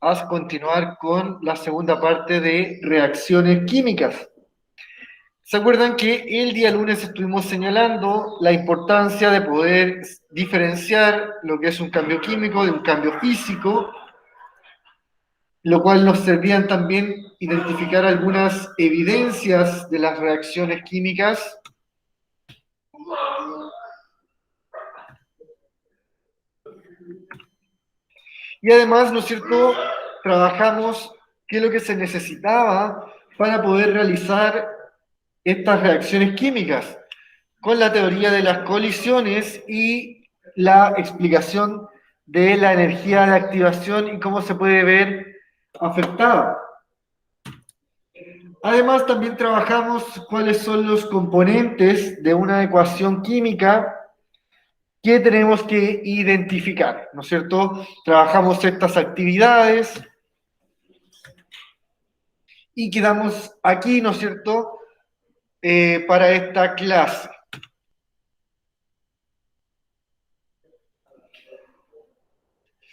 a continuar con la segunda parte de reacciones químicas. ¿Se acuerdan que el día lunes estuvimos señalando la importancia de poder diferenciar lo que es un cambio químico de un cambio físico, lo cual nos servían también identificar algunas evidencias de las reacciones químicas? Y además, ¿no es cierto?, trabajamos qué es lo que se necesitaba para poder realizar estas reacciones químicas, con la teoría de las colisiones y la explicación de la energía de activación y cómo se puede ver afectada. Además, también trabajamos cuáles son los componentes de una ecuación química que tenemos que identificar, ¿no es cierto? Trabajamos estas actividades y quedamos aquí, ¿no es cierto?, para esta clase.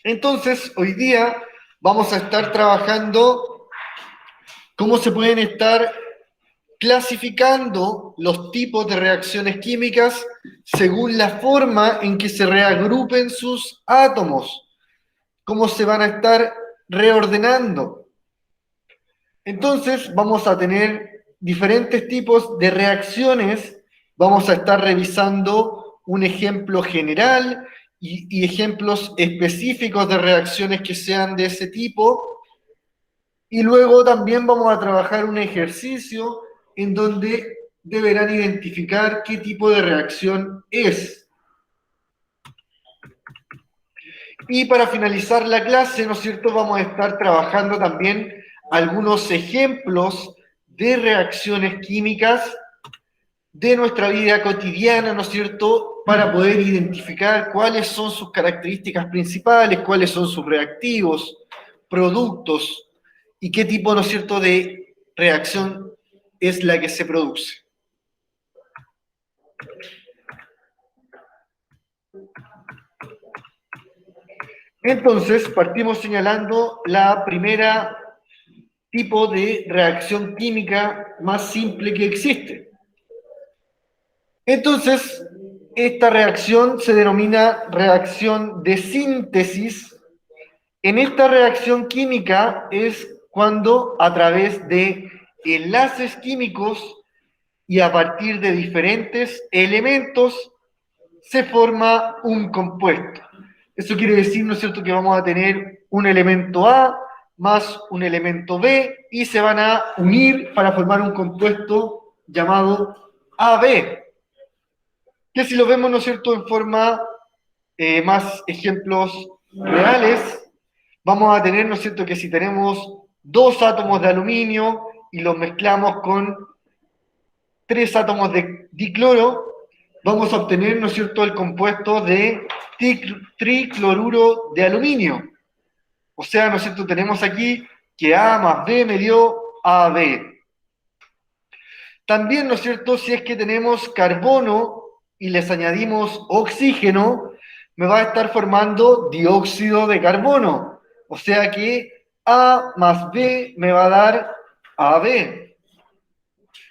Entonces, hoy día vamos a estar trabajando cómo se pueden estar clasificando los tipos de reacciones químicas según la forma en que se reagrupen sus átomos, cómo se van a estar reordenando. Entonces, vamos a tener diferentes tipos de reacciones, vamos a estar revisando un ejemplo general y ejemplos específicos de reacciones que sean de ese tipo, y luego también vamos a trabajar un ejercicio en donde deberán identificar qué tipo de reacción es. Y para finalizar la clase, ¿no es cierto?, vamos a estar trabajando también algunos ejemplos de reacciones químicas de nuestra vida cotidiana, ¿no es cierto?, para poder identificar cuáles son sus características principales, cuáles son sus reactivos, productos y qué tipo, ¿no es cierto?, de reacción es la que se produce. Entonces, partimos señalando la primera tipo de reacción química más simple que existe. Entonces, esta reacción se denomina reacción de síntesis. En esta reacción química es cuando a través de enlaces químicos y a partir de diferentes elementos se forma un compuesto. Eso quiere decir, ¿no es cierto?, que vamos a tener un elemento A más un elemento B y se van a unir para formar un compuesto llamado AB. Que si lo vemos, ¿no es cierto?, en forma más ejemplos reales, vamos a tener, ¿no es cierto?, que si tenemos dos átomos de aluminio y los mezclamos con tres átomos de dicloro, vamos a obtener, ¿no es cierto?, el compuesto de tricloruro de aluminio. O sea, ¿no es cierto?, tenemos aquí que A más B me dio AB. También, ¿no es cierto?, si es que tenemos carbono y les añadimos oxígeno, me va a estar formando dióxido de carbono. O sea que A más B me va a dar AB.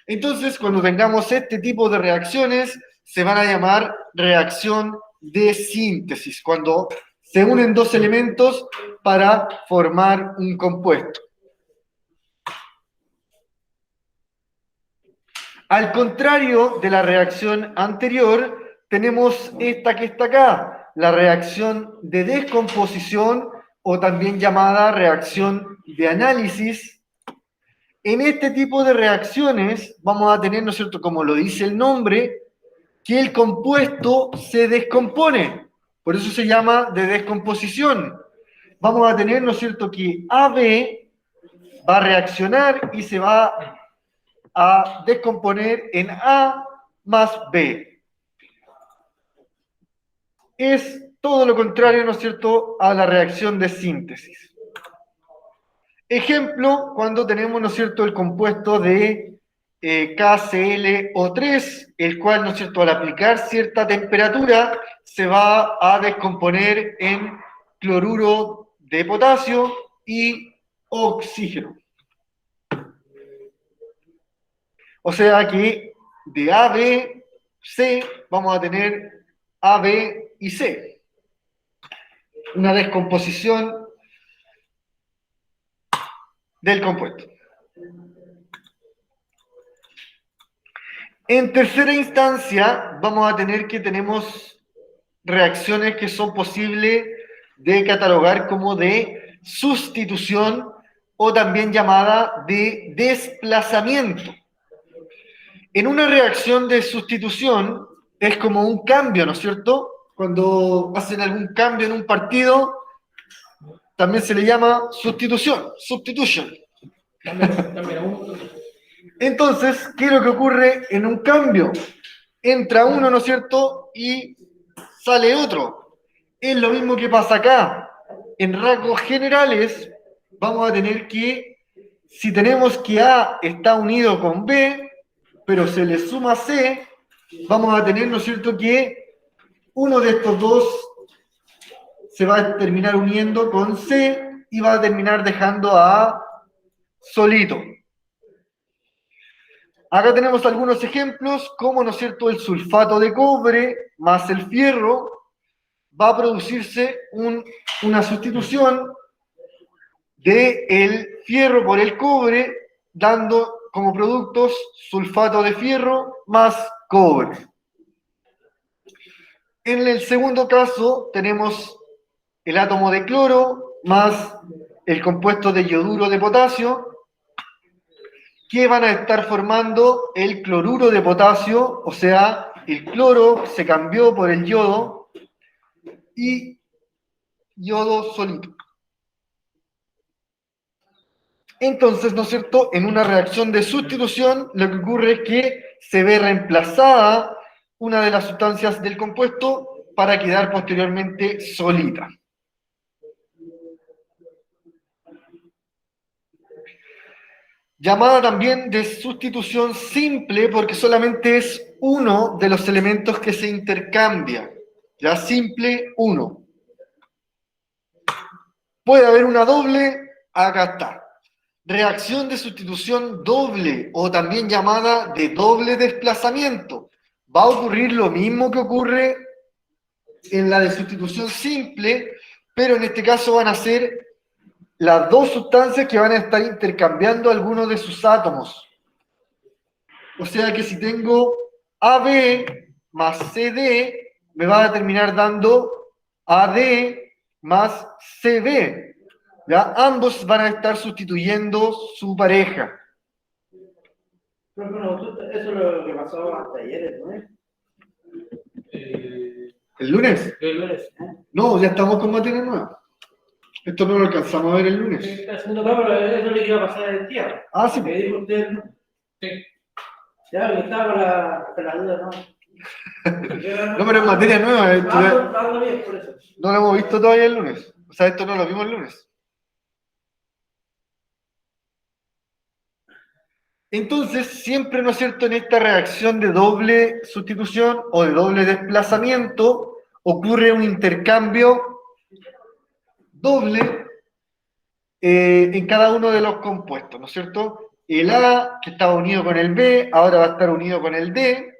Entonces, cuando tengamos este tipo de reacciones, se van a llamar reacción de síntesis, cuando se unen dos elementos para formar un compuesto. Al contrario de la reacción anterior, tenemos esta que está acá, la reacción de descomposición o también llamada reacción de análisis. En este tipo de reacciones vamos a tener, ¿no es cierto?, como lo dice el nombre, que el compuesto se descompone. Por eso se llama de descomposición. Vamos a tener, ¿no es cierto?, que AB va a reaccionar y se va a descomponer en A más B. Es todo lo contrario, ¿no es cierto?, a la reacción de síntesis. Ejemplo, cuando tenemos, ¿no es cierto?, el compuesto de KClO3, el cual, ¿no es cierto?, al aplicar cierta temperatura se va a descomponer en cloruro de potasio, y oxígeno. O sea que de A, B, C vamos a tener A, B y C. Una descomposición del compuesto. En tercera instancia, vamos a tener que tenemos reacciones que son posibles de catalogar como de sustitución o también llamada de desplazamiento. En una reacción de sustitución es como un cambio, ¿no es cierto? Cuando hacen algún cambio en un partido, también se le llama sustitución, substitution. Entonces, ¿qué es lo que ocurre en un cambio? Entra uno, ¿no es cierto? Y sale otro. Es lo mismo que pasa acá. En rasgos generales, vamos a tener que, si tenemos que A está unido con B, pero se le suma C, vamos a tener, ¿no es cierto?, que uno de estos dos se va a terminar uniendo con C y va a terminar dejando a A solito. Acá tenemos algunos ejemplos, como, ¿no es cierto?, el sulfato de cobre más el fierro va a producirse una sustitución del fierro por el cobre, dando como productos sulfato de fierro más cobre. En el segundo caso tenemos el átomo de cloro más el compuesto de yoduro de potasio, que van a estar formando el cloruro de potasio, o sea, el cloro se cambió por el yodo y yodo solito. Entonces, ¿no es cierto?, en una reacción de sustitución, lo que ocurre es que se ve reemplazada una de las sustancias del compuesto para quedar posteriormente solita. Llamada también de sustitución simple porque solamente es uno de los elementos que se intercambia. Ya simple, uno. Puede haber una doble, acá está. Reacción de sustitución doble o también llamada de doble desplazamiento. Va a ocurrir lo mismo que ocurre en la de sustitución simple, pero en este caso van a ser las dos sustancias que van a estar intercambiando algunos de sus átomos. O sea que si tengo AB más CD, me va a terminar dando AD más CB. ¿Ya? Ambos van a estar sustituyendo su pareja. Pero bueno, eso es lo que pasó hasta ayer, ¿no? ¿El lunes? El lunes. No, ya estamos con materia nueva. Esto no lo alcanzamos a ver el lunes. El segundo pero eso es lo que iba a pasar el día. Ah, sí. Que dijo usted, ¿no? Sí. Ya, que estaba con la duda, ¿no? No, pero es materia nueva. Bien, por eso. No lo hemos visto todavía el lunes. O sea, esto no lo vimos el lunes. Entonces, siempre, ¿no es cierto?, en esta reacción de doble sustitución o de doble desplazamiento, ocurre un intercambio doble en cada uno de los compuestos, ¿no es cierto? El A, que estaba unido con el B, ahora va a estar unido con el D,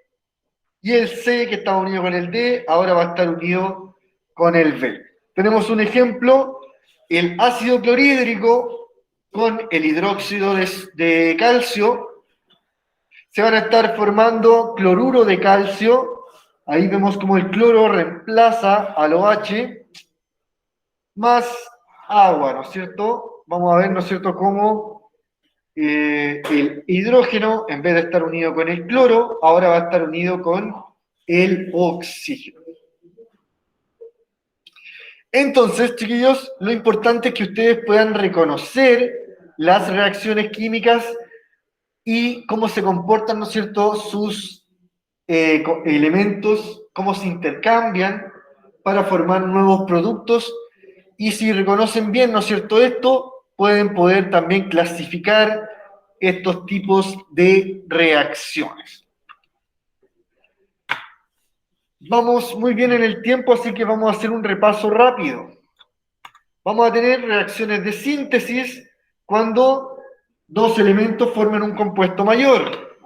y el C, que estaba unido con el D, ahora va a estar unido con el B. Tenemos un ejemplo, el ácido clorhídrico con el hidróxido de calcio, se van a estar formando cloruro de calcio, ahí vemos como el cloro reemplaza al OH, más agua, ¿no es cierto? Vamos a ver, ¿no es cierto?, cómo el hidrógeno, en vez de estar unido con el cloro, ahora va a estar unido con el oxígeno. Entonces, chiquillos, lo importante es que ustedes puedan reconocer las reacciones químicas y cómo se comportan, ¿no es cierto?, sus elementos, cómo se intercambian para formar nuevos productos. Y si reconocen bien, ¿no es cierto?, esto, pueden poder también clasificar estos tipos de reacciones. Vamos muy bien en el tiempo, así que vamos a hacer un repaso rápido. Vamos a tener reacciones de síntesis cuando dos elementos forman un compuesto mayor.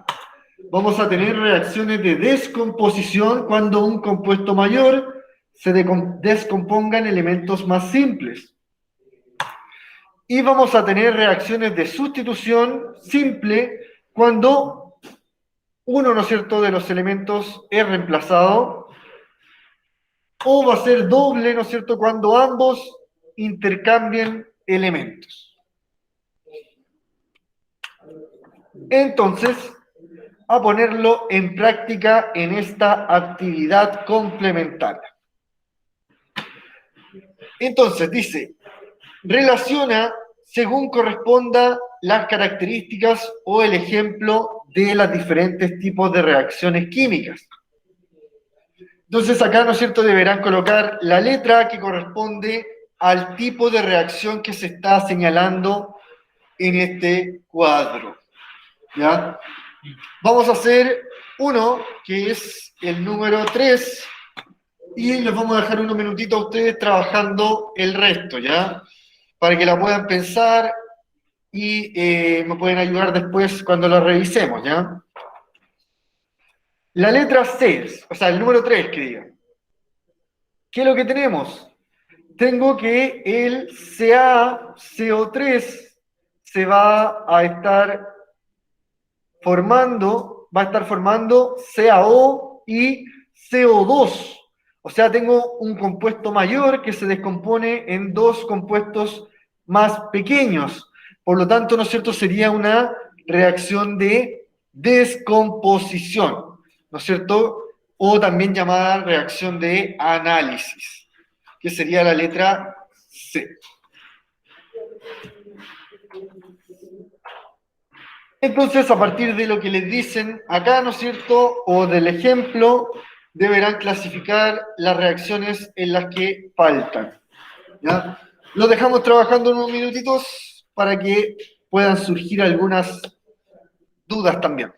Vamos a tener reacciones de descomposición cuando un compuesto mayor se descomponga en elementos más simples. Y vamos a tener reacciones de sustitución simple cuando uno, ¿no es cierto?, de los elementos es reemplazado, o va a ser doble, ¿no es cierto?, cuando ambos intercambien elementos. Entonces, a ponerlo en práctica en esta actividad complementaria. Entonces, dice, relaciona según corresponda las características o el ejemplo de los diferentes tipos de reacciones químicas. Entonces acá, ¿no es cierto?, deberán colocar la letra que corresponde al tipo de reacción que se está señalando en este cuadro. ¿Ya? Vamos a hacer uno, que es el número 3, y les vamos a dejar unos minutitos a ustedes trabajando el resto, ¿ya? Para que la puedan pensar y me pueden ayudar después cuando la revisemos, ¿ya? La letra C, o sea, el número 3 que diga. ¿Qué es lo que tenemos? Tengo que el CaCO3 se va a estar formando CaO y CO2. O sea, tengo un compuesto mayor que se descompone en dos compuestos más pequeños. Por lo tanto, ¿no es cierto?, sería una reacción de descomposición, ¿no es cierto? O también llamada reacción de análisis, que sería la letra C. Entonces, a partir de lo que les dicen acá, ¿no es cierto?, o del ejemplo, deberán clasificar las reacciones en las que faltan. ¿Ya? Lo dejamos trabajando unos minutitos para que puedan surgir algunas dudas también.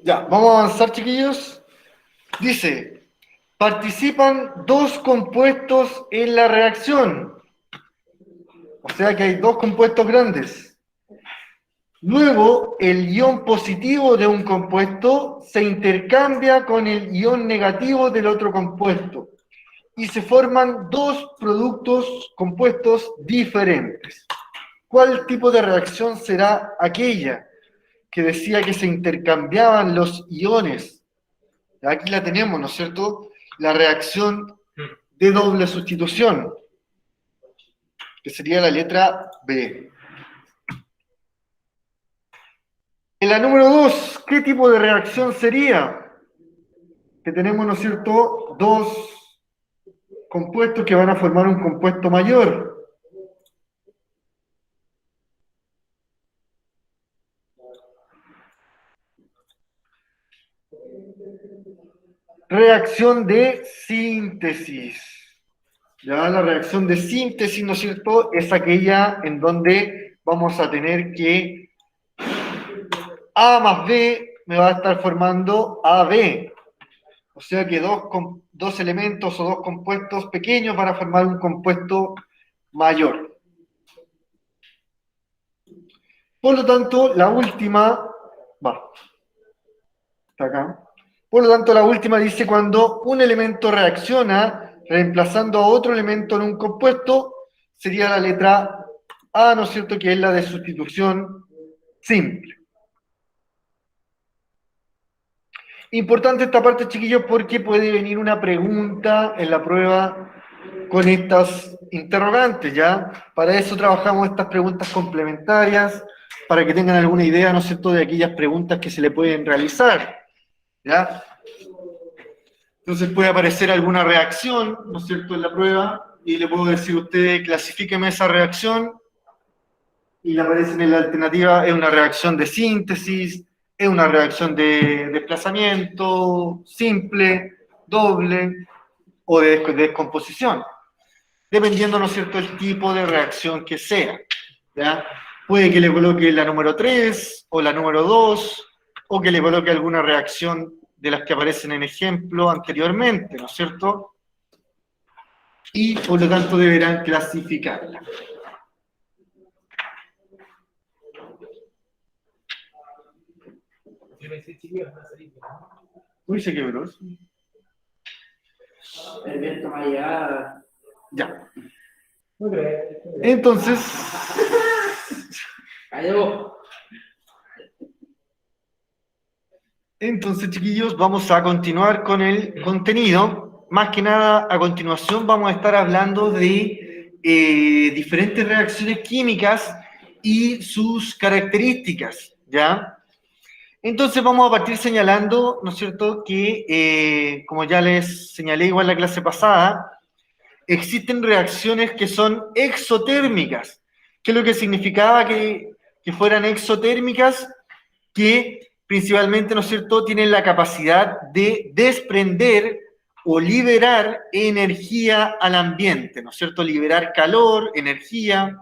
Ya, vamos a avanzar, chiquillos. Dice, participan dos compuestos en la reacción. O sea que hay dos compuestos grandes. Luego, el ion positivo de un compuesto se intercambia con el ion negativo del otro compuesto y se forman dos productos compuestos diferentes. ¿Cuál tipo de reacción será aquella que decía que se intercambiaban los iones? Aquí la tenemos, ¿no es cierto? La reacción de doble sustitución, que sería la letra B. En la número 2, ¿qué tipo de reacción sería? Que tenemos, ¿no es cierto?, dos compuestos que van a formar un compuesto mayor. Reacción de síntesis. Ya la reacción de síntesis, ¿no es cierto?, es aquella en donde vamos a tener que A más B me va a estar formando AB. O sea que dos elementos o dos compuestos pequeños van a formar un compuesto mayor. Por lo tanto, la última, está acá. Por lo tanto, la última dice cuando un elemento reacciona reemplazando a otro elemento en un compuesto, sería la letra A, ¿no es cierto?, que es la de sustitución simple. Importante esta parte, chiquillos, porque puede venir una pregunta en la prueba con estas interrogantes, ¿ya? Para eso trabajamos estas preguntas complementarias, para que tengan alguna idea, ¿no es cierto?, de aquellas preguntas que se le pueden realizar, ¿ya? Entonces puede aparecer alguna reacción, ¿no es cierto?, en la prueba, y le puedo decir a usted, clasifíqueme esa reacción, y le aparece en la alternativa, es una reacción de síntesis, es una reacción de desplazamiento, simple, doble, o de descomposición, dependiendo, ¿no es cierto?, el tipo de reacción que sea, ¿ya? Puede que le coloque la número 3, o la número 2, o que le coloque alguna reacción de las que aparecen en ejemplo anteriormente, ¿no es cierto? Y por lo tanto deberán clasificarla. Uy, se quebró. El viento me ha llegado. Ya. Entonces, Cayó. Entonces, chiquillos, vamos a continuar con el contenido. Más que nada, a continuación vamos a estar hablando de diferentes reacciones químicas y sus características, ¿ya? Entonces vamos a partir señalando, ¿no es cierto?, que, como ya les señalé igual en la clase pasada, existen reacciones que son exotérmicas. ¿Qué es lo que significaba que fueran exotérmicas? Que principalmente, ¿no es cierto?, tienen la capacidad de desprender o liberar energía al ambiente, ¿no es cierto?, liberar calor, energía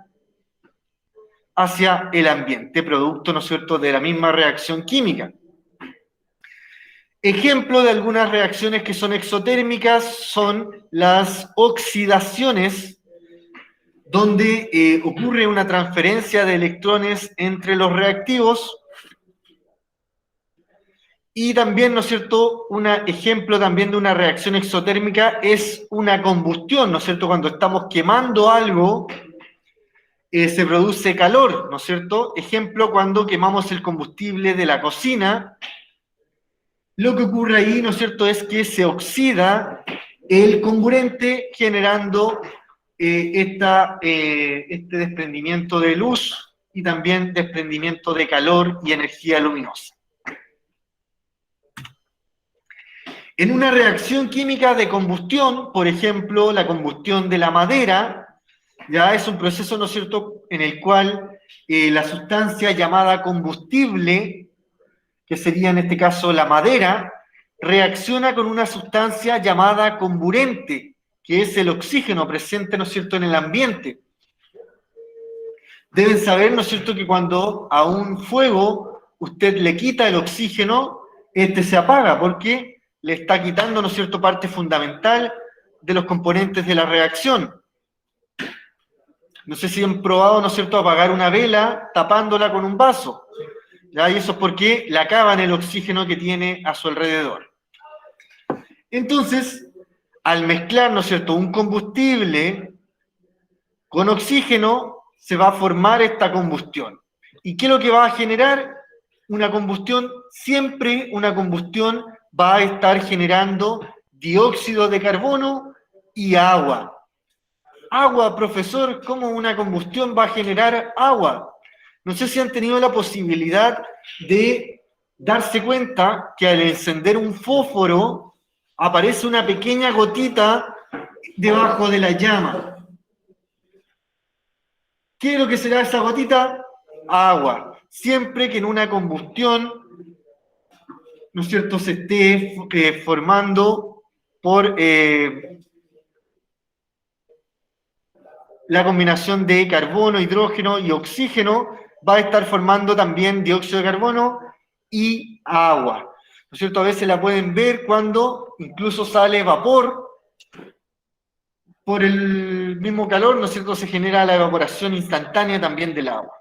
hacia el ambiente, producto, ¿no es cierto?, de la misma reacción química. Ejemplo de algunas reacciones que son exotérmicas son las oxidaciones, donde ocurre una transferencia de electrones entre los reactivos. Y también, ¿no es cierto?, un ejemplo también de una reacción exotérmica es una combustión, ¿no es cierto?, cuando estamos quemando algo, se produce calor, ¿no es cierto? Ejemplo, cuando quemamos el combustible de la cocina, lo que ocurre ahí, ¿no es cierto?, es que se oxida el comburente generando este desprendimiento de luz y también desprendimiento de calor y energía luminosa. En una reacción química de combustión, por ejemplo, la combustión de la madera, ya es un proceso, ¿no es cierto?, en el cual la sustancia llamada combustible, que sería en este caso la madera, reacciona con una sustancia llamada comburente, que es el oxígeno presente, ¿no es cierto?, en el ambiente. Deben saber, ¿no es cierto?, que cuando a un fuego usted le quita el oxígeno, este se apaga porque le está quitando, ¿no es cierto?, parte fundamental de los componentes de la reacción. No sé si han probado, ¿no es cierto?, apagar una vela tapándola con un vaso. ¿Ya? Y eso es porque le acaban el oxígeno que tiene a su alrededor. Entonces, al mezclar, ¿no es cierto?, un combustible con oxígeno, se va a formar esta combustión. ¿Y qué es lo que va a generar? Una combustión, siempre una combustión va a estar generando dióxido de carbono y agua. Agua, profesor, ¿cómo una combustión va a generar agua? No sé si han tenido la posibilidad de darse cuenta que al encender un fósforo aparece una pequeña gotita debajo de la llama. ¿Qué es lo que será esa gotita? Agua. Siempre que en una combustión, ¿no es cierto?, se esté formando por la combinación de carbono, hidrógeno y oxígeno, va a estar formando también dióxido de carbono y agua. ¿No es cierto? A veces la pueden ver cuando incluso sale vapor por el mismo calor, ¿no es cierto?, se genera la evaporación instantánea también del agua.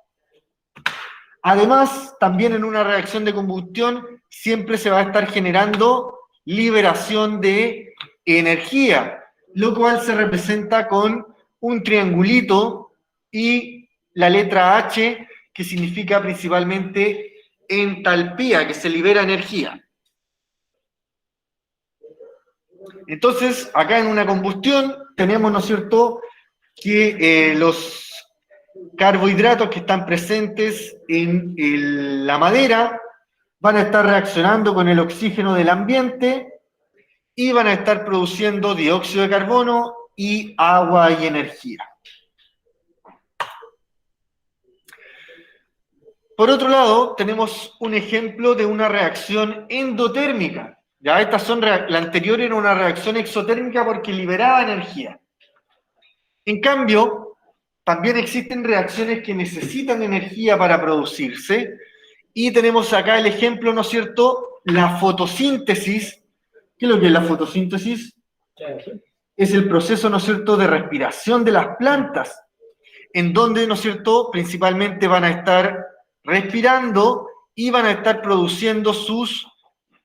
Además, también en una reacción de combustión siempre se va a estar generando liberación de energía, lo cual se representa con un triangulito y la letra H, que significa principalmente entalpía, que se libera energía. Entonces, acá en una combustión tenemos, ¿no es cierto?, que los carbohidratos que están presentes en la madera van a estar reaccionando con el oxígeno del ambiente y van a estar produciendo dióxido de carbono y agua y energía. Por otro lado, tenemos un ejemplo de una reacción endotérmica. Ya estas son, la anterior era una reacción exotérmica porque liberaba energía. En cambio, también existen reacciones que necesitan energía para producirse, y tenemos acá el ejemplo, ¿no es cierto?, la fotosíntesis. ¿Qué es lo que es la fotosíntesis? Es el proceso, ¿no es cierto?, de respiración de las plantas, en donde, ¿no es cierto?, principalmente van a estar respirando y van a estar produciendo sus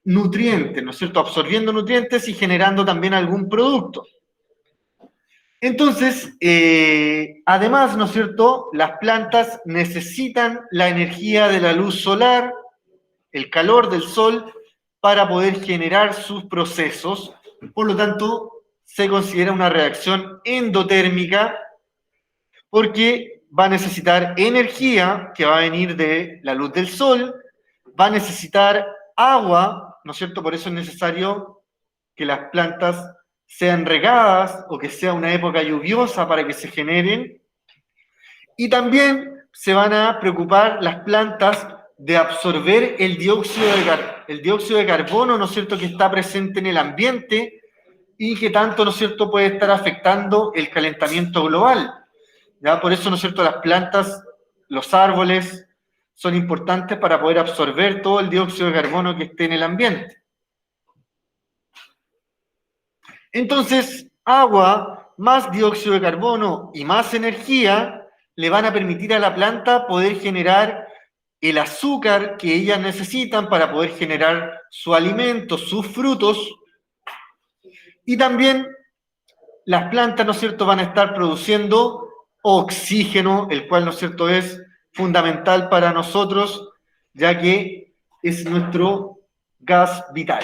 nutrientes, ¿no es cierto?, absorbiendo nutrientes y generando también algún producto. Entonces, además, ¿no es cierto?, las plantas necesitan la energía de la luz solar, el calor del sol, para poder generar sus procesos. Por lo tanto, se considera una reacción endotérmica porque va a necesitar energía que va a venir de la luz del sol, va a necesitar agua, ¿no es cierto? Por eso es necesario que las plantas sean regadas o que sea una época lluviosa para que se generen. Y también se van a preocupar las plantas de absorber el dióxido de carbono, ¿no es cierto?, que está presente en el ambiente y que tanto, ¿no es cierto?, puede estar afectando el calentamiento global. ¿Ya? Por eso, ¿no es cierto?, las plantas, los árboles, son importantes para poder absorber todo el dióxido de carbono que esté en el ambiente. Entonces, agua más dióxido de carbono y más energía le van a permitir a la planta poder generar el azúcar que ellas necesitan para poder generar su alimento, sus frutos. Y también las plantas, ¿no es cierto?, van a estar produciendo oxígeno, el cual, ¿no es cierto?, es fundamental para nosotros, ya que es nuestro gas vital.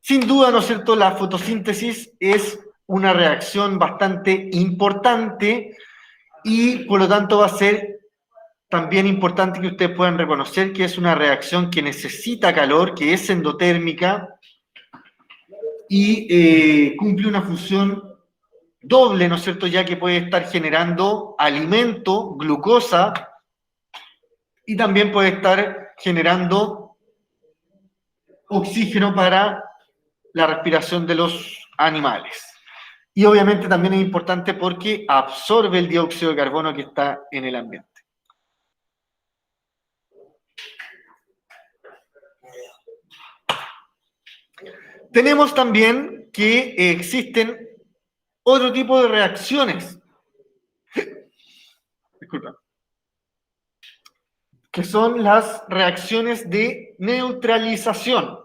Sin duda, ¿no es cierto?, la fotosíntesis es una reacción bastante importante y, por lo tanto, va a ser también importante que ustedes puedan reconocer que es una reacción que necesita calor, que es endotérmica y cumple una función doble, ¿no es cierto?, ya que puede estar generando alimento, glucosa, y también puede estar generando oxígeno para la respiración de los animales. Y obviamente también es importante porque absorbe el dióxido de carbono que está en el ambiente. Tenemos también que existen otro tipo de reacciones. Disculpa. Que son las reacciones de neutralización.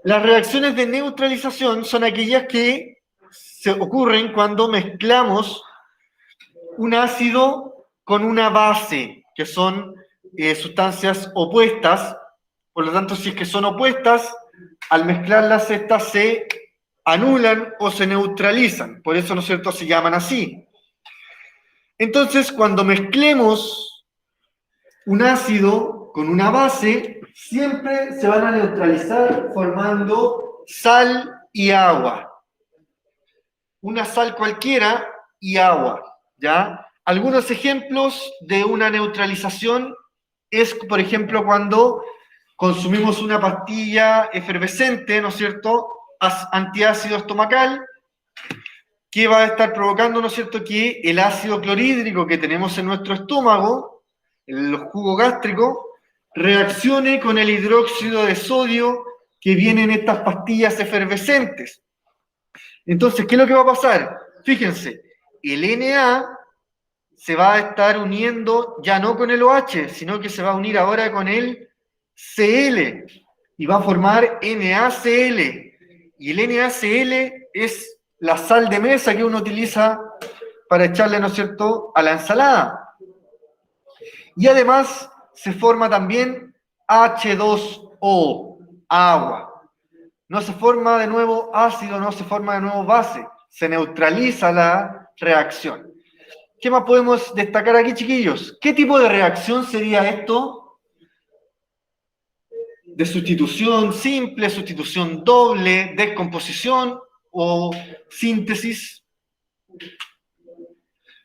Las reacciones de neutralización son aquellas que se ocurren cuando mezclamos un ácido con una base, que son sustancias opuestas. Por lo tanto, si es que son opuestas, al mezclarlas estas se anulan o se neutralizan. Por eso, ¿no es cierto?, se llaman así. Entonces, cuando mezclemos un ácido con una base, siempre se van a neutralizar formando sal y agua. Una sal cualquiera y agua, ¿ya? Algunos ejemplos de una neutralización es, por ejemplo, cuando consumimos una pastilla efervescente, ¿no es cierto?, antiácido estomacal, que va a estar provocando, ¿no es cierto?, que el ácido clorhídrico que tenemos en nuestro estómago, el jugo gástrico, reaccione con el hidróxido de sodio que viene en estas pastillas efervescentes. Entonces, ¿qué es lo que va a pasar? Fíjense, el Na se va a estar uniendo ya no con el OH, sino que se va a unir ahora con el Cl y va a formar NaCl. Y el NaCl es la sal de mesa que uno utiliza para echarle, ¿no es cierto?, a la ensalada. Y además se forma también H2O, agua. No se forma de nuevo ácido, no se forma de nuevo base. Se neutraliza la reacción. ¿Qué más podemos destacar aquí, chiquillos? ¿Qué tipo de reacción sería esto? ¿De sustitución simple, sustitución doble, descomposición o síntesis?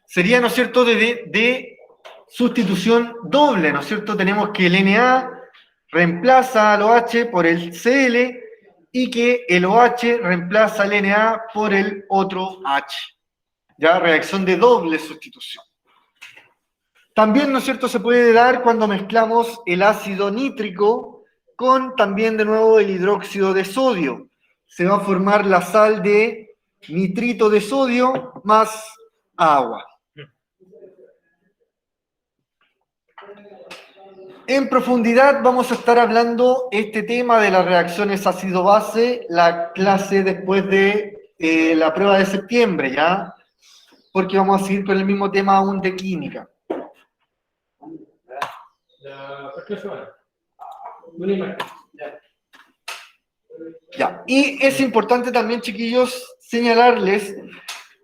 Sería, ¿no es cierto?, de sustitución doble, ¿no es cierto? Tenemos que el Na reemplaza al OH por el Cl y que el OH reemplaza al Na por el otro H. Ya, reacción de doble sustitución. También, ¿no es cierto?, se puede dar cuando mezclamos el ácido nítrico con también, de nuevo, el hidróxido de sodio. Se va a formar la sal de nitrito de sodio más agua. En profundidad vamos a estar hablando este tema de las reacciones ácido-base, la clase después de la prueba de septiembre, ¿ya? Porque vamos a seguir con el mismo tema aún de química. Ya. Y es importante también, chiquillos, señalarles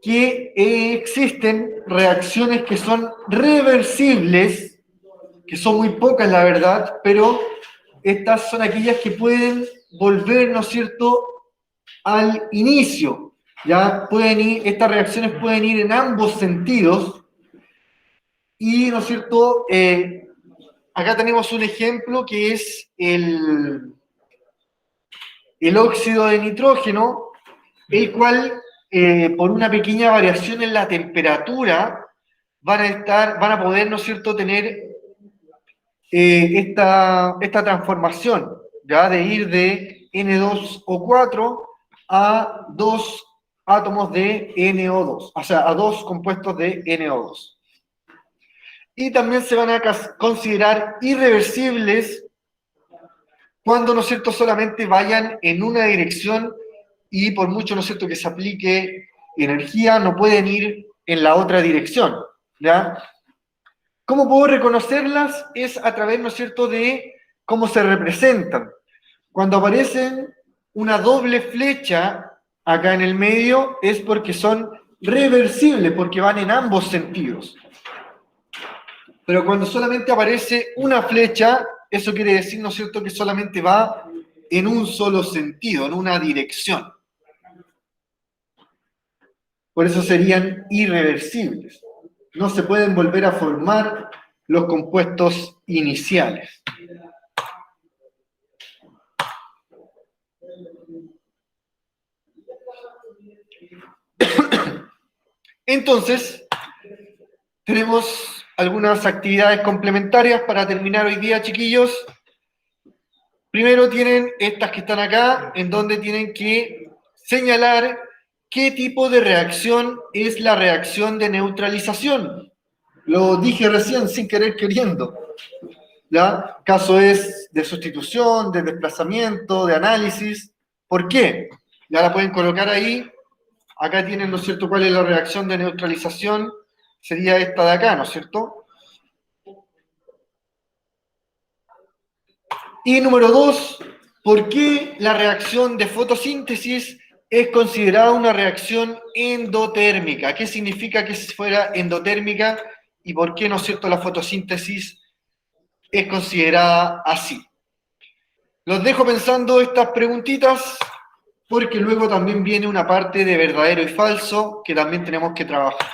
que existen reacciones que son reversibles, que son muy pocas, la verdad, pero estas son aquellas que pueden volver, ¿no es cierto?, al inicio. Ya pueden ir, estas reacciones pueden ir en ambos sentidos. Y, ¿no es cierto?, acá tenemos un ejemplo que es el óxido de nitrógeno, el cual, por una pequeña variación en la temperatura, van a poder, ¿no es cierto?, tener esta transformación, ¿ya?, de ir de N2O4 a 2 átomos de NO2, o sea, a 2 compuestos de NO2. Y también se van a considerar irreversibles cuando, ¿no es cierto?, solamente vayan en una dirección y por mucho, ¿no es cierto?, que se aplique energía, no pueden ir en la otra dirección, ¿ya? ¿Cómo puedo reconocerlas? Es a través, ¿no es cierto?, de cómo se representan. Cuando aparecen una doble flecha acá en el medio es porque son reversibles, porque van en ambos sentidos. Pero cuando solamente aparece una flecha, eso quiere decir, ¿no es cierto?, que solamente va en un solo sentido, en una dirección. Por eso serían irreversibles. No se pueden volver a formar los compuestos iniciales. Entonces, tenemos algunas actividades complementarias para terminar hoy día, chiquillos. Primero tienen estas que están acá, en donde tienen que señalar qué tipo de reacción es la reacción de neutralización. Lo dije recién sin querer queriendo. ¿Ya? Caso es de sustitución, de desplazamiento, de análisis. ¿Por qué? Ya la pueden colocar ahí. Acá tienen, ¿no es cierto?, cuál es la reacción de neutralización. Sería esta de acá, ¿no es cierto? Y número dos, ¿por qué la reacción de fotosíntesis es considerada una reacción endotérmica? ¿Qué significa que fuera endotérmica y por qué, ¿no es cierto?, la fotosíntesis es considerada así? Los dejo pensando estas preguntitas porque luego también viene una parte de verdadero y falso que también tenemos que trabajar.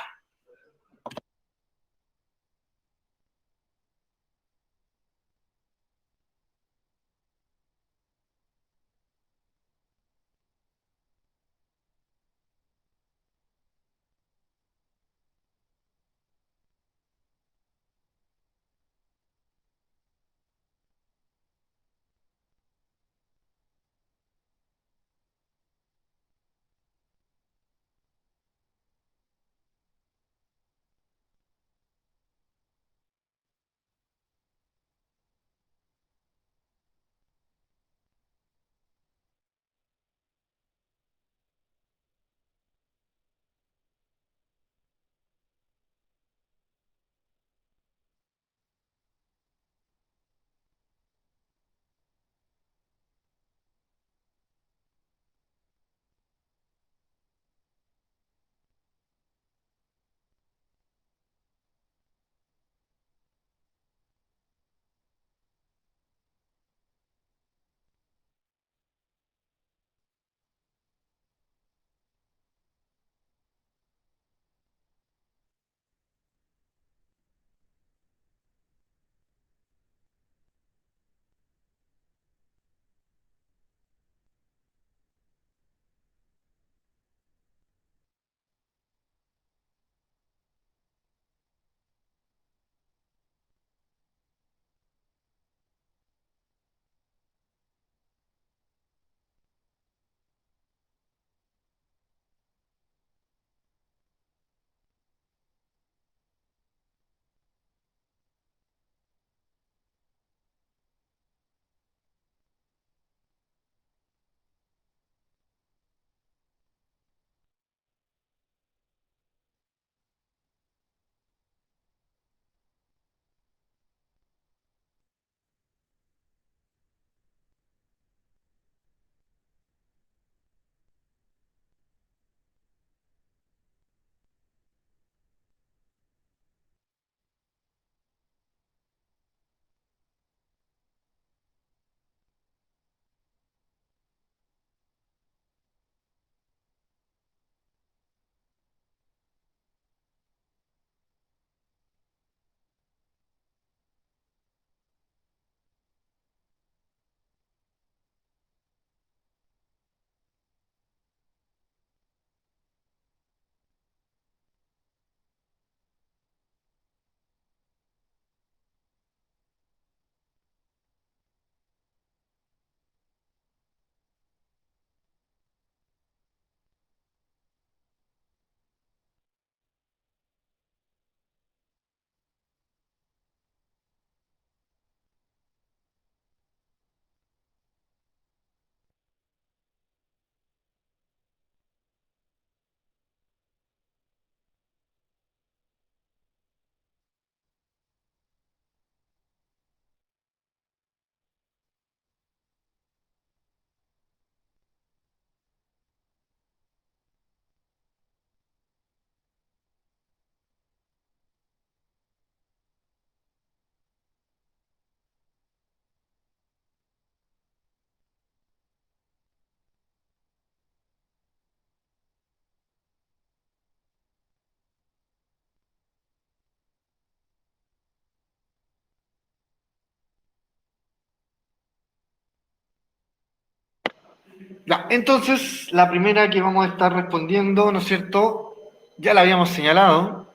Ya, entonces, la primera que vamos a estar respondiendo, ¿no es cierto? Ya la habíamos señalado.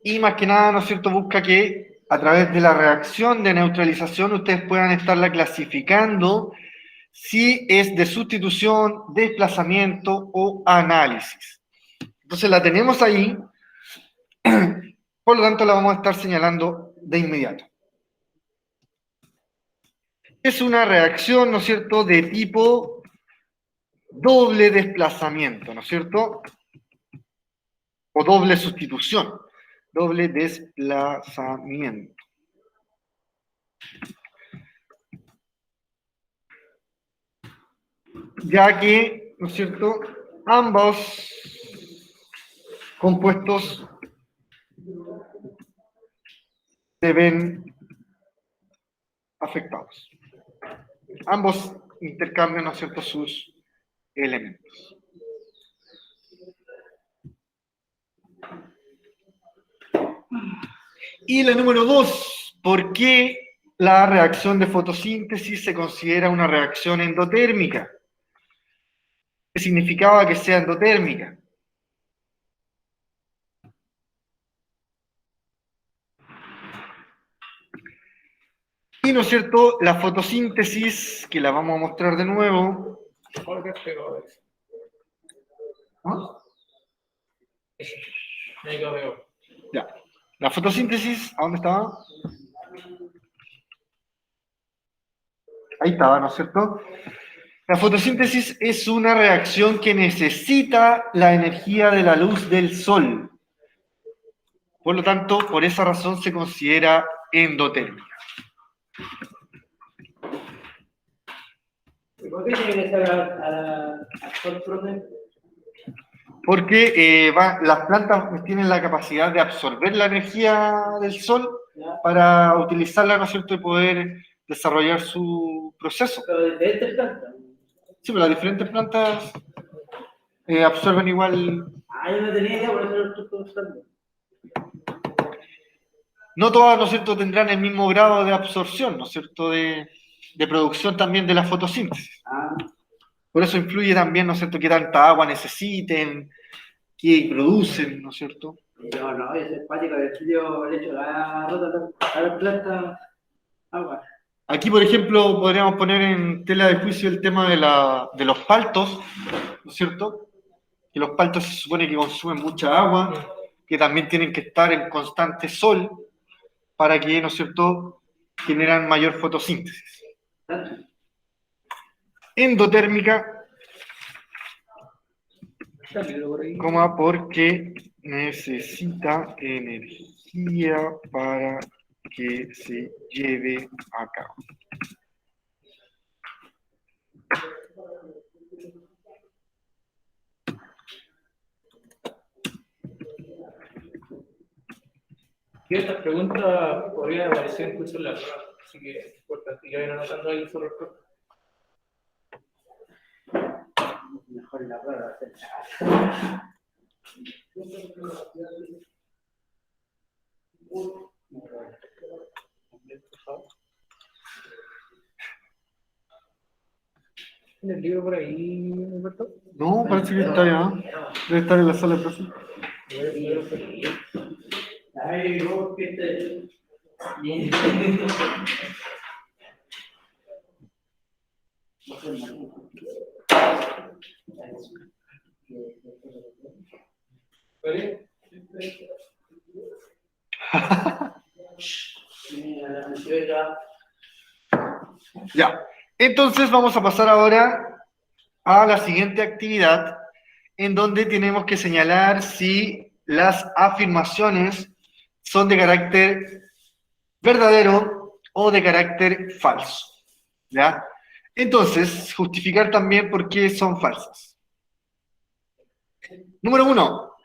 Y más que nada, ¿no es cierto?, busca que a través de la reacción de neutralización, ustedes puedan estarla clasificando si es de sustitución, desplazamiento o análisis. Entonces la tenemos ahí, por lo tanto la vamos a estar señalando de inmediato. Es una reacción, ¿no es cierto?, de tipo doble desplazamiento, ¿no es cierto? O doble sustitución, doble desplazamiento. Ya que, ¿no es cierto?, ambos compuestos se ven afectados. Ambos intercambian, ¿no es cierto?, sus elementos. Y la número 2, ¿por qué la reacción de fotosíntesis se considera una reacción endotérmica? ¿Qué significaba que sea endotérmica? Y, ¿no es cierto?, la fotosíntesis, que la vamos a mostrar de nuevo. ¿No? Ya. La fotosíntesis, ¿a dónde estaba? Ahí estaba, ¿no es cierto? La fotosíntesis es una reacción que necesita la energía de la luz del sol. Por lo tanto, por esa razón se considera endotérmica. ¿Por qué tiene que estar al sol, profe? Porque las plantas tienen la capacidad de absorber la energía del sol para utilizarla, ¿no es cierto?, y poder desarrollar su proceso. Pero de esta planta. Sí, pero las diferentes plantas absorben igual. Ah, yo no tenía idea, por eso lo estoy preguntando. No todas, ¿no es cierto?, tendrán el mismo grado de absorción, ¿no es cierto?, de producción también de la fotosíntesis. Ah, Por eso influye también, ¿no es cierto?, qué tanta agua necesiten, qué producen, ¿no es cierto? yo no, yo soy empático, yo le echo la rota a la planta agua. Aquí, por ejemplo, podríamos poner en tela de juicio el tema de los paltos, ¿no es cierto? Que los paltos se supone que consumen mucha agua, que también tienen que estar en constante sol para que, ¿no es cierto?, generan mayor fotosíntesis. Endotérmica, coma, porque necesita energía para que se lleve a cabo. Y esta pregunta podría aparecer incluso en la prueba, así que es importante que vayan anotando ahí su respuesta. Mejor la prueba. ¿Tiene el libro por ahí, Alberto? No, parece que está allá. Debe estar en la sala de clase. Ay, vos, ¿qué te...? Bien. ¿Vale? Ya. Entonces vamos a pasar ahora a la siguiente actividad, en donde tenemos que señalar si las afirmaciones son de carácter verdadero o de carácter falso. ¿Ya? Entonces, justificar también por qué son falsas. Número 1.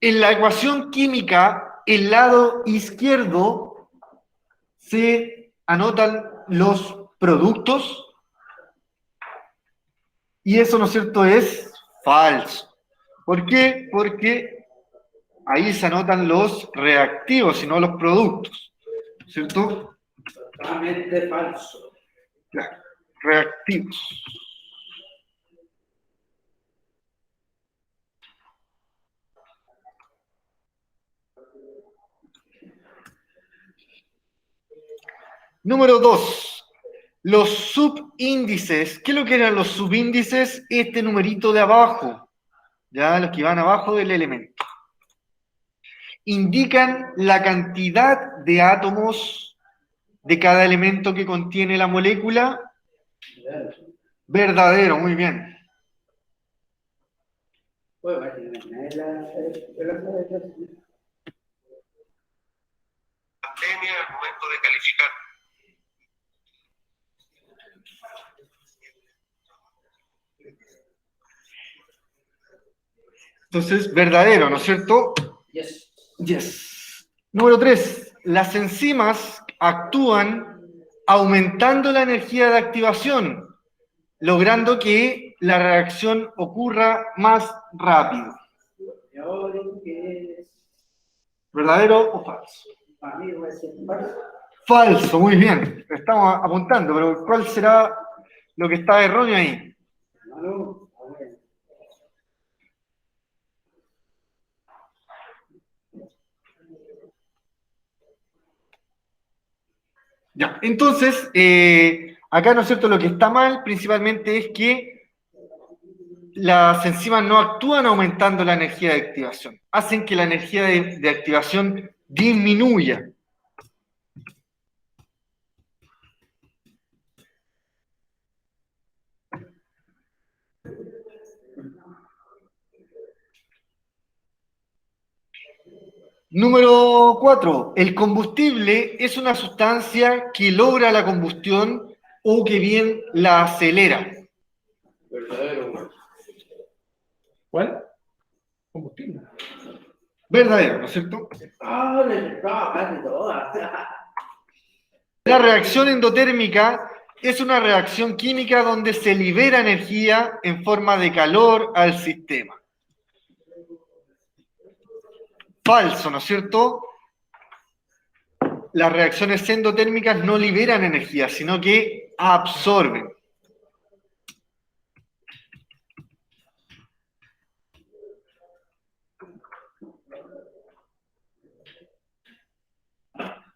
En la ecuación química, el lado izquierdo se anotan los productos y eso, ¿no es cierto?, es falso. ¿Por qué? Porque ahí se anotan los reactivos y no los productos, ¿cierto? Totalmente falso. Claro, reactivos. Número 2. Los subíndices. ¿Qué es lo que eran los subíndices? Este numerito de abajo, ya los que van abajo del elemento. Indican la cantidad de átomos de cada elemento que contiene la molécula. Verdadero, muy bien. Bueno, es la Pandemia al momento de calificar. Entonces, verdadero, ¿no es cierto? Yes. Yes. Número 3. Las enzimas actúan aumentando la energía de activación, logrando que la reacción ocurra más rápido. Yo digo que es. ¿Verdadero o falso? Para mí va a ser falso. Falso, muy bien. Estamos apuntando, pero ¿cuál será lo que está erróneo ahí? No, a ver. Ya, entonces, acá, ¿no es cierto?, lo que está mal principalmente es que las enzimas no actúan aumentando la energía de activación, hacen que la energía de activación disminuya. Número 4. El combustible es una sustancia que logra la combustión o que bien la acelera. Verdadero. ¿Cuál? Combustible. Verdadero, ¿no es cierto? Ah, le estaba casi todas. La reacción endotérmica es una reacción química donde se libera energía en forma de calor al sistema. Falso, ¿no es cierto? Las reacciones endotérmicas no liberan energía, sino que absorben.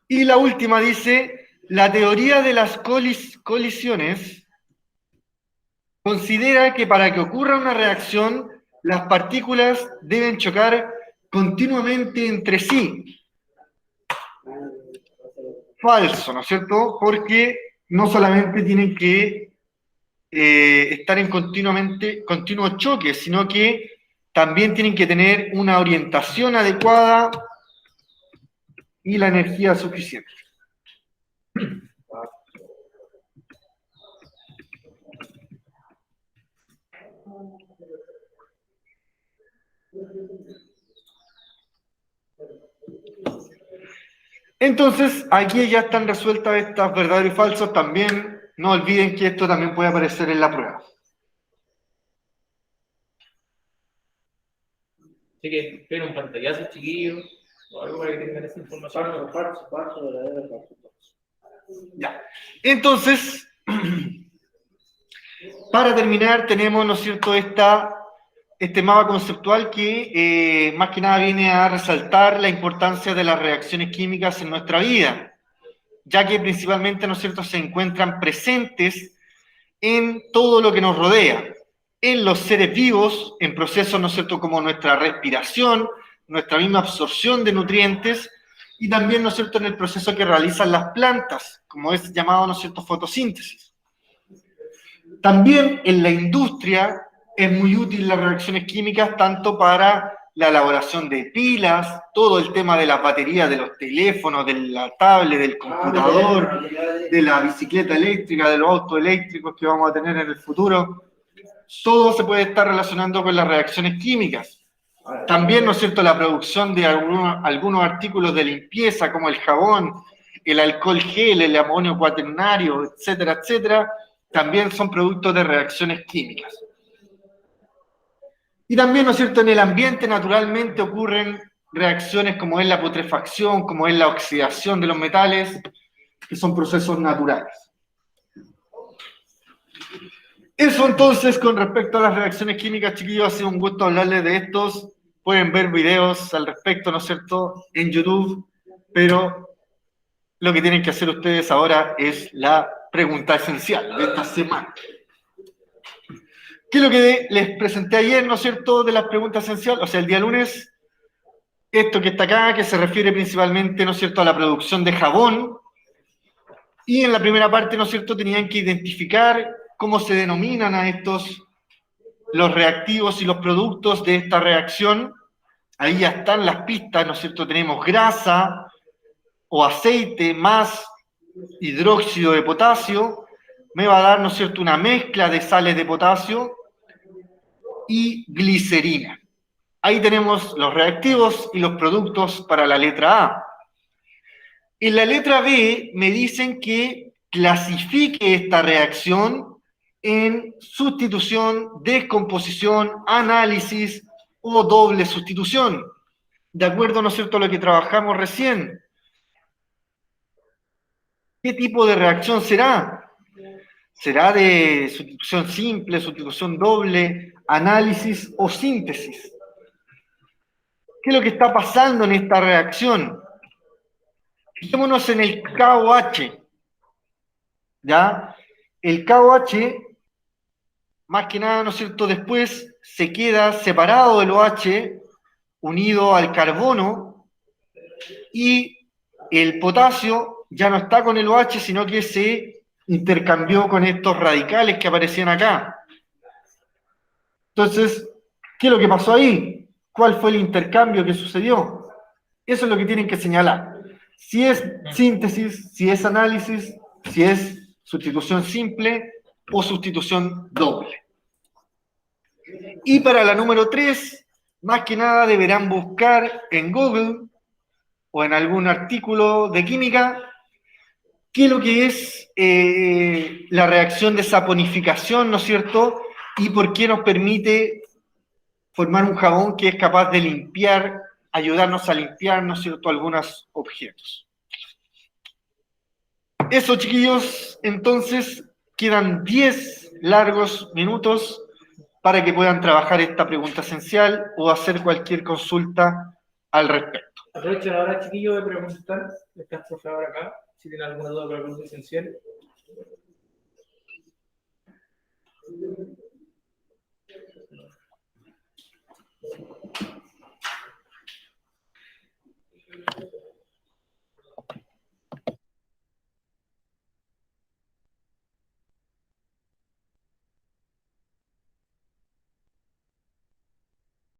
Y la última dice, la teoría de las colisiones considera que para que ocurra una reacción, las partículas deben chocar continuamente entre sí. Falso, ¿no es cierto? Porque no solamente tienen que estar en continuo choque, sino que también tienen que tener una orientación adecuada y la energía suficiente. Entonces, aquí ya están resueltas estas verdaderos y falsos. También no olviden que esto también puede aparecer en la prueba. Así que esperen un pantallazo, chiquillos, o algo para que tengan esa información. Falso, verdadero, falso. Ya. Entonces, para terminar, tenemos, ¿no es cierto?, este mapa conceptual que más que nada viene a resaltar la importancia de las reacciones químicas en nuestra vida, ya que principalmente, ¿no es cierto?, se encuentran presentes en todo lo que nos rodea, en los seres vivos, en procesos, ¿no es cierto?, como nuestra respiración, nuestra misma absorción de nutrientes, y también, ¿no es cierto?, en el proceso que realizan las plantas, como es llamado, ¿no es cierto?, fotosíntesis. También en la industria es muy útil las reacciones químicas, tanto para la elaboración de pilas, todo el tema de las baterías de los teléfonos, de la tablet, del computador, de la bicicleta eléctrica, de los autos eléctricos que vamos a tener en el futuro. Todo se puede estar relacionando con las reacciones químicas. También, ¿no es cierto?, la producción de algunos artículos de limpieza, como el jabón, el alcohol gel, el amonio cuaternario, etcétera, etcétera, también son productos de reacciones químicas. Y también, ¿no es cierto?, en el ambiente naturalmente ocurren reacciones como es la putrefacción, como es la oxidación de los metales, que son procesos naturales. Eso entonces con respecto a las reacciones químicas, chiquillos, ha sido un gusto hablarles de estos. Pueden ver videos al respecto, ¿no es cierto?, en YouTube, pero lo que tienen que hacer ustedes ahora es la pregunta esencial de esta semana. ¿Qué es lo que les presenté ayer, no es cierto, de las preguntas esenciales? O sea, el día lunes, esto que está acá, que se refiere principalmente, ¿no es cierto?, a la producción de jabón. Y en la primera parte, ¿no es cierto?, tenían que identificar cómo se denominan a estos, los reactivos y los productos de esta reacción. Ahí ya están las pistas, ¿no es cierto? Tenemos grasa o aceite más hidróxido de potasio, me va a dar, ¿no es cierto?, una mezcla de sales de potasio y glicerina. Ahí tenemos los reactivos y los productos para la letra A. En la letra B me dicen que clasifique esta reacción en sustitución, descomposición, análisis o doble sustitución. De acuerdo, ¿no es cierto?, a lo que trabajamos recién. ¿Qué tipo de reacción será? ¿Será de sustitución simple, sustitución doble, análisis o síntesis? ¿Qué es lo que está pasando en esta reacción? Fijémonos en el KOH. ¿Ya? El KOH, más que nada, ¿no es cierto?, después se queda separado del OH, unido al carbono, y el potasio ya no está con el OH, sino que se intercambió con estos radicales que aparecían acá. Entonces, ¿qué es lo que pasó ahí? ¿Cuál fue el intercambio que sucedió? Eso es lo que tienen que señalar. Si es síntesis, si es análisis, si es sustitución simple o sustitución doble. Y para la número 3, más que nada deberán buscar en Google o en algún artículo de química qué es lo que es la reacción de saponificación, ¿no es cierto? Y por qué nos permite formar un jabón que es capaz de limpiar, ayudarnos a limpiar, ¿no es cierto?, algunos objetos. Eso, chiquillos, entonces quedan 10 largos minutos para que puedan trabajar esta pregunta esencial o hacer cualquier consulta al respecto. Aprovechen ahora, chiquillos, de preguntar. Está el profesor acá, si tienen alguna duda con la pregunta esencial.